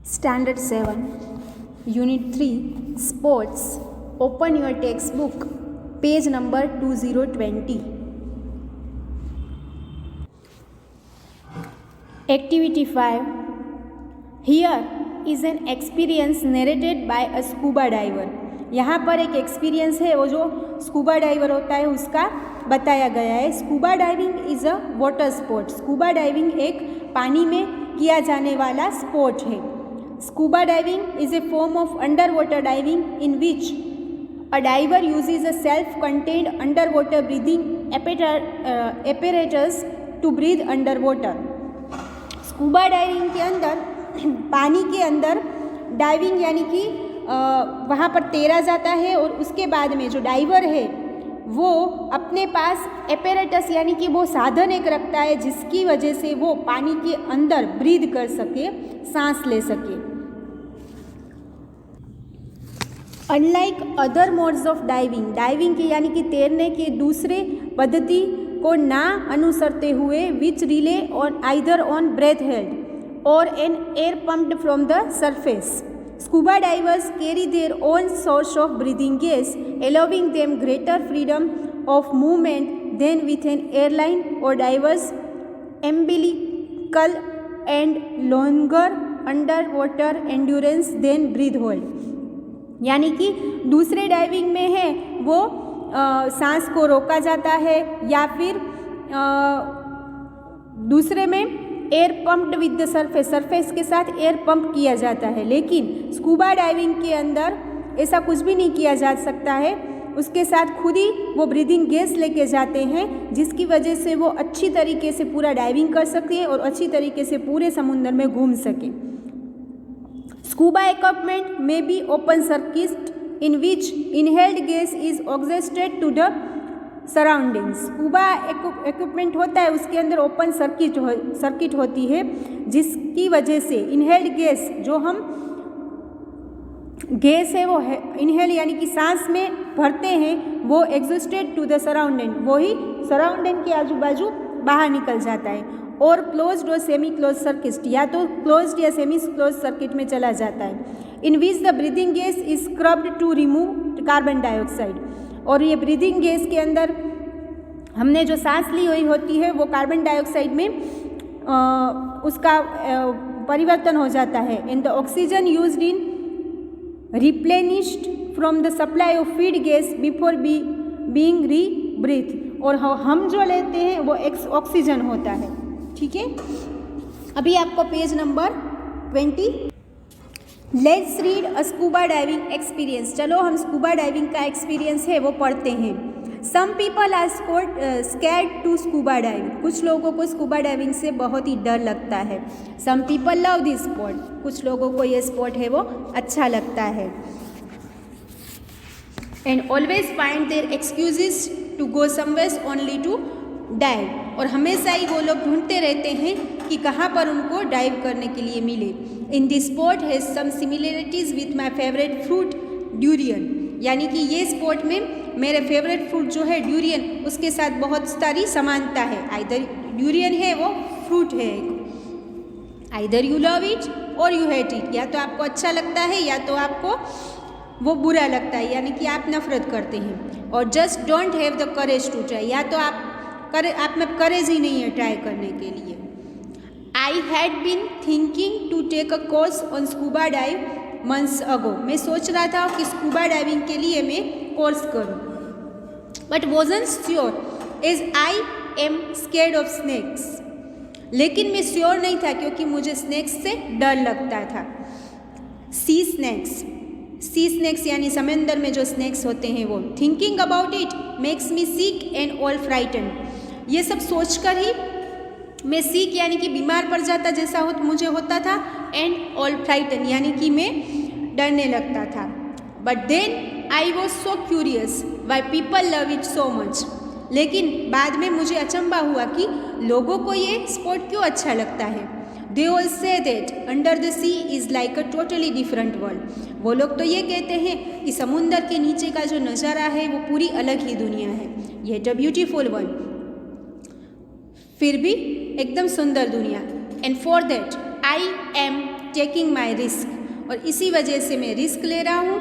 Standard 7, Unit 3, Sports. Open your textbook, page number 2020. Activity 5. Here is an experience narrated by a scuba diver. यहाँ पर एक experience है, वो जो scuba diver होता है उसका बताया गया है. Scuba diving is a water sport. Scuba diving एक पानी में किया जाने वाला स्पोर्ट है. Scuba diving is a form of underwater diving in which a diver uses a self-contained underwater breathing apparatus to breathe underwater. Scuba diving के अंदर पानी के अंदर डाइविंग यानी कि वहाँ पर तैरा जाता है और उसके बाद में जो डाइवर है वो अपने पास एपेरेटस यानी कि वो साधन एक रखता है जिसकी वजह से वो पानी के अंदर ब्रीद कर सके, सांस ले सके. Unlike other modes of diving, diving के यानी कि तैरने के दूसरे पद्धति को ना अनुसरते हुए which rely on either on breath held और an air pumped from the surface. Scuba divers carry their own source of breathing gas, allowing them greater freedom of movement than with an airline or diver's umbilical and longer underwater endurance than breath hold. यानी कि दूसरे diving में है वो सांस को रोका जाता है या फिर दूसरे में air pumped with the surface, surface के साथ एयर पंप किया जाता है. लेकिन स्कूबा डाइविंग के अंदर ऐसा कुछ भी नहीं किया जा सकता है. उसके साथ खुद ही वो ब्रीदिंग गैस लेके जाते हैं जिसकी वजह से वो अच्छी तरीके से पूरा डाइविंग कर सके और अच्छी तरीके से पूरे समुद्र में घूम सके. स्कूबा इक्विपमेंट में be open circuit in which inhaled gas is oxygenated to the surroundings. Scuba equipment होता है उसके अंदर ओपन सर्किट होती है जिसकी वजह से इनहेल्ड गैस जो हम गैस है वो इनहेल यानी कि सांस में भरते हैं वो एग्जिस्टेड टू द सराउंडिंग, वही सराउंडिंग के आजू बाजू बाहर निकल जाता है. और क्लोज्ड और सेमी क्लोज सर्किट या तो क्लोज्ड या सेमी क्लोज सर्किट में चला जाता है. In which the breathing gas is scrubbed to remove carbon dioxide. और ये ब्रीदिंग गैस के अंदर हमने जो सांस ली हुई होती है वो कार्बन डाइऑक्साइड में उसका परिवर्तन हो जाता है. And the oxygen used in replenished from the supply of feed gas before being rebreathe. और हम जो लेते हैं वो ऑक्सीजन होता है. ठीक है, अभी आपको page number 20. Let's read a scuba diving experience. चलो हम स्कूबा डाइविंग का एक्सपीरियंस है वो पढ़ते हैं. Some people are scared to scuba diving. कुछ लोगों को स्कूबा डाइविंग से बहुत ही डर लगता है. Some people love this sport. कुछ लोगों को ये स्पोर्ट है वो अच्छा लगता है. And always find their excuses to go somewhere only to dive. और हमेशा ही वो लोग ढूंढते रहते हैं कि कहाँ पर उनको डाइव करने के लिए मिले. In this sport has some similarities with my favourite fruit durian. यानी कि ये स्पोर्ट में मेरे फेवरेट फ्रूट जो है ड्यूरियन उसके साथ बहुत सारी समानता है. आइदर ड्यूरियन है वो फ्रूट है, आइदर यू लव इट और यू हेट इट. या तो आपको अच्छा लगता है या तो आपको वो बुरा लगता है यानी कि आप नफरत करते हैं. और just don't have the courage to try. या तो आप में करेज ही नहीं है ट्राई करने के लिए. I had been thinking to take a course on scuba dive months ago. मैं सोच रहा था कि स्कूबा डाइविंग के लिए मैं कोर्स करूं. But wasn't sure as I am scared of snakes. लेकिन मैं श्योर नहीं था क्योंकि मुझे स्नेक्स से डर लगता था. सी स्नेक्स यानी समंदर में जो स्नेक्स होते हैं वो. Thinking about it makes me sick and all frighten. ये सब सोचकर ही मैं सिक यानी कि बीमार पड़ जाता जैसा मुझे होता था. एंड ऑल फ्राइटन यानी कि मैं डरने लगता था. But then I was so curious why people love it so much. लेकिन बाद में मुझे अचंभा हुआ कि लोगों को ये स्पोर्ट क्यों अच्छा लगता है. They all say that under the sea is like a totally different world. वो लोग तो ये कहते हैं कि समुंदर के नीचे का जो नज़ारा है वो पूरी अलग ही दुनिया है. ये द ब्यूटीफुल वर्ल्ड, फिर भी एकदम सुंदर दुनिया. And for that I am taking my risk, और इसी वजह से मैं रिस्क ले रहा हूँ।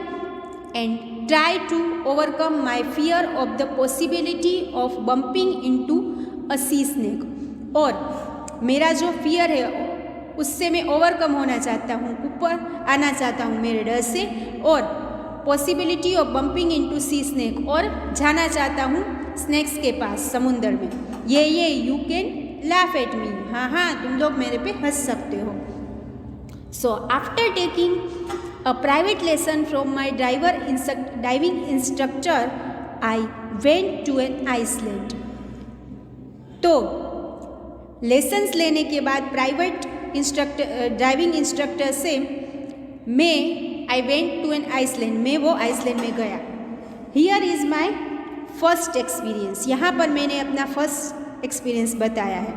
And try to overcome my fear of the possibility of bumping into a sea snake, और मेरा जो फियर है उससे मैं ओवरकम होना चाहता हूँ, ऊपर आना चाहता हूँ मेरे डर से, और possibility of bumping into C snake, और जाना चाहता हूँ स्नैक्स के पास समुंदर में। ये you can laugh at me, हाँ हाँ तुम लोग मेरे पे हंस सकते हो। So after taking a private lesson from my diving instructor I went to an island. तो लेसन्स लेने के बाद प्राइवेट ड्राइविंग इंस्ट्रक्टर से मैं I went to an island, मैं वो आइसलैंड में गया। Here is my first experience, यहाँ पर मैंने अपना फर्स्ट एक्सपीरियंस बताया है।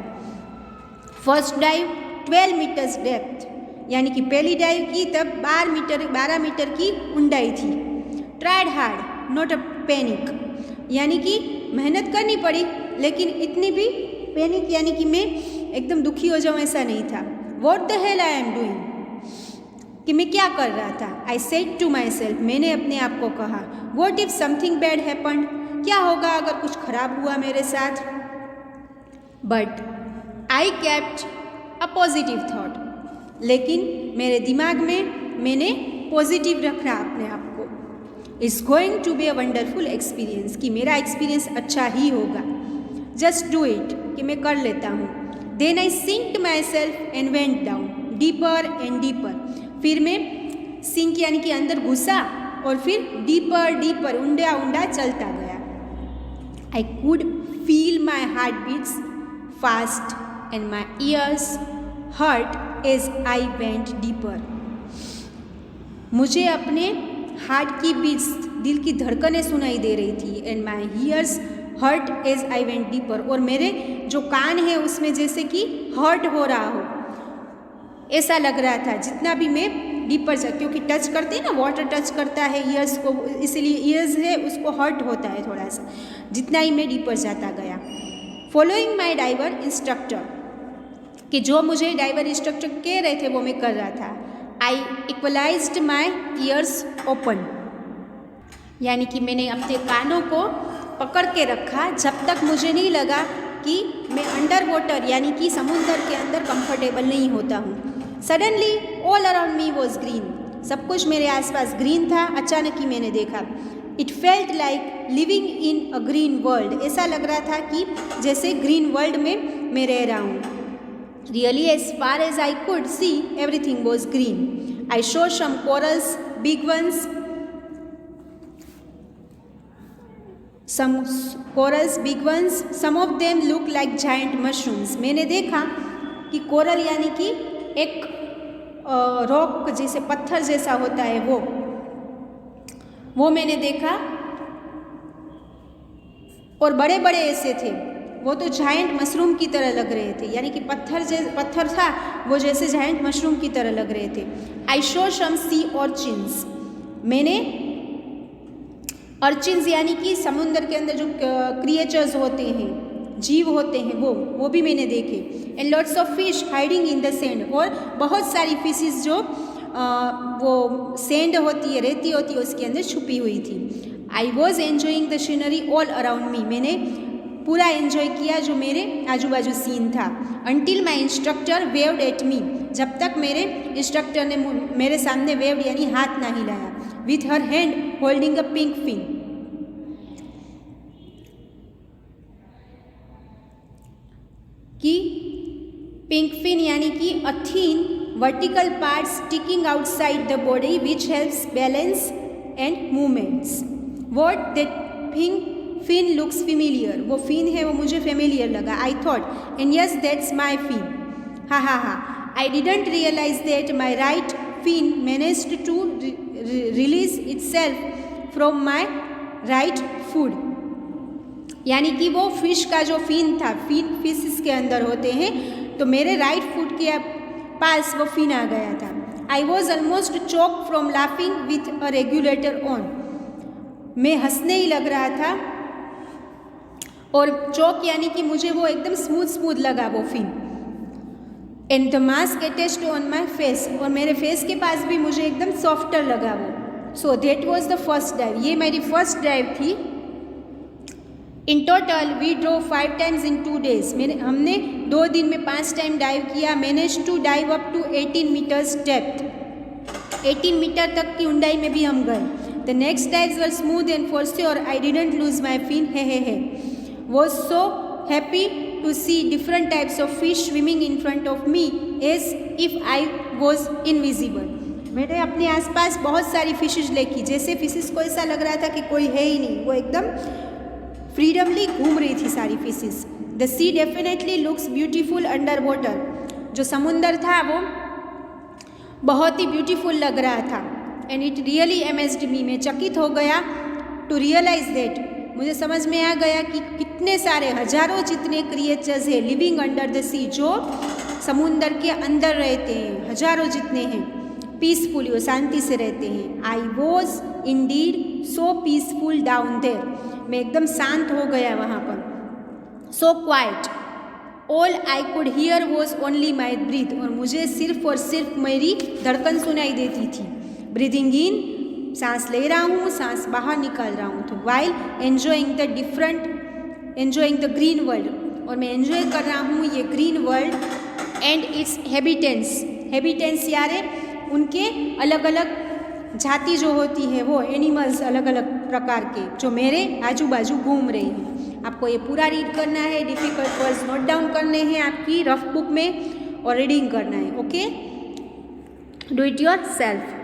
फर्स्ट डाइव 12 मीटर्स डेप्थ, यानी कि पहली डाइव की तब 12 मीटर की ऊंडाई थी। Tried hard not a panic, यानी कि मेहनत करनी पड़ी, लेकिन इतनी भी पैनिक यानी कि मैं एकदम दुखी हो जाऊँ ऐसा नहीं था। What the hell I am doing, कि मैं क्या कर रहा था। I said to my self, मैंने अपने आप को कहा, what if something bad happened, क्या होगा अगर कुछ खराब हुआ मेरे साथ। But I kept a positive thought, लेकिन मेरे दिमाग में मैंने पॉजिटिव रखा अपने आप को। It's going to be a wonderful experience, कि मेरा एक्सपीरियंस अच्छा ही होगा। जस्ट डू इट, कि मैं कर लेता हूँ। Then I sinked my self and went down deeper and deeper. फिर मैं सिंक यानी कि अंदर घुसा, और फिर डीपर डीपर ऊंडा चलता गया। I could feel my heart beats fast and my ears hurt as I went deeper. मुझे अपने हार्ट की बीट्स, दिल की धड़कनें सुनाई दे रही थी। And my ears hurt as I went deeper, और मेरे जो कान हैं उसमें जैसे कि हर्ट हो रहा हो ऐसा लग रहा था, जितना भी मैं डीपर जा, क्योंकि टच करते हैं ना, वाटर टच करता है ईयर्स को, इसलिए ईयर्स है उसको हर्ट होता है थोड़ा सा, जितना ही मैं डीपर जाता गया। फॉलोइंग माई डाइवर इंस्ट्रक्टर, कि जो मुझे डाइवर इंस्ट्रक्टर कह रहे थे वो मैं कर रहा था। आई इक्वलाइज्ड माई ईयर्स ओपन, यानी कि मैंने अपने कानों को पकड़ के रखा जब तक मुझे नहीं लगा कि मैं अंडर वाटर यानी कि समुद्र के अंदर कंफर्टेबल नहीं होता हूँ। Suddenly all around me was green, सब कुछ मेरे आसपास ग्रीन था। अचानक ही मैंने देखा, it felt like living in a green world, ऐसा लग रहा था कि जैसे ग्रीन वर्ल्ड में मैं रह रहा हूँ। Really as far as I could see everything was green. I saw some corals, big ones, some corals big ones, some of them look like giant mushrooms। मैंने देखा कि कोरल यानी कि एक रॉक जैसे पत्थर जैसा होता है वो मैंने देखा, और बड़े बड़े ऐसे थे, वो तो जायंट मशरूम की तरह लग रहे थे, यानी कि पत्थर था वो जैसे जायंट मशरूम की तरह लग रहे थे। आई शो सम सी ऑर्चिन्स, मैंने अर्चिन्स यानी कि समुद्र के अंदर जो क्रिएचर्स होते हैं, जीव होते हैं, वो भी मैंने देखे। And lots of fish hiding in the sand, और बहुत सारी फिशेस जो वो सैंड होती है, रेती होती है, उसके अंदर छुपी हुई थी। I was enjoying the scenery all around me, मैंने पूरा एन्जॉय किया जो मेरे आजू बाजू सीन था। Until my instructor waived at me, जब तक मेरे इंस्ट्रक्टर ने मेरे सामने वेव्ड यानी हाथ ना हिलाया, with her hand holding a pink fin, कि पिंक फिन यानी कि a thin vertical part sticking outside the body which helps balance and movements. What that pink fin looks familiar, वो फिन है वो मुझे फेमिलियर लगा। I thought and yes that's my fin, हा हा हा। I didn't realize that my right fin managed to release itself from my right foot, यानी कि वो फिश का जो फिन था, फिश के अंदर होते हैं, तो मेरे राइट फुट के पास वो फिन आ गया था। I was almost choke from laughing with a regulator on, मैं हंसने ही लग रहा था, और चोक यानी कि मुझे वो एकदम स्मूथ लगा वो fin. And the mask attached on my face, और मेरे फेस के पास भी मुझे एकदम सॉफ्टर लगा वो. So that was the first dive. ये मेरी फर्स्ट डाइव थी. In total we dove 5 times in 2 days. हमने 2 दिन में 5 टाइम डाइव किया. Manage to dive up to 18 meters depth. 18 मीटर तक की ऊंडाई में भी हम गए. The next dives were smooth and for sure I didn't lose my fin. He was so happy to see different types of fish swimming in front of me as if I was invisible. मैंने अपने आसपास बहुत सारी fishes देखी, जैसे fishes को ऐसा लग रहा था कि कोई है ही नहीं, वो एकदम फ्रीडमली घूम रही थी सारी fishes. The sea definitely looks beautiful under water. जो समुंदर था वो बहुत ही ब्यूटीफुल लग रहा था. एंड इट रियली अमेज्ड मी. मैं चकित हो गया. टू रियलाइज दैट, मुझे समझ में आ गया कि कितने सारे हजारों जितने क्रिएचर्स हैं लिविंग अंडर द सी, जो समुंदर के अंदर रहते हैं, हजारों जितने हैं. पीसफुली, वो शांति से रहते हैं. I was indeed so peaceful down there. मैं एकदम शांत हो गया वहाँ पर. So quiet. All I could hear was only my breath. और मुझे सिर्फ और सिर्फ मेरी धड़कन सुनाई देती थी. ब्रीदिंग इन, सांस ले रहा हूँ, सांस बाहर निकाल रहा हूँ. तो while enjoying the green world. और मैं एन्जॉय कर रहा हूँ ये green world and it's habitants यार है उनके अलग अलग जाति जो होती है, वो एनिमल्स अलग अलग प्रकार के जो मेरे आजू बाजू घूम रही हैं. आपको ये पूरा रीड करना है. डिफ़िकल्ट वर्ड्स नोट डाउन करने हैं आपकी रफ बुक में और रीडिंग करना है. Okay, do it your self.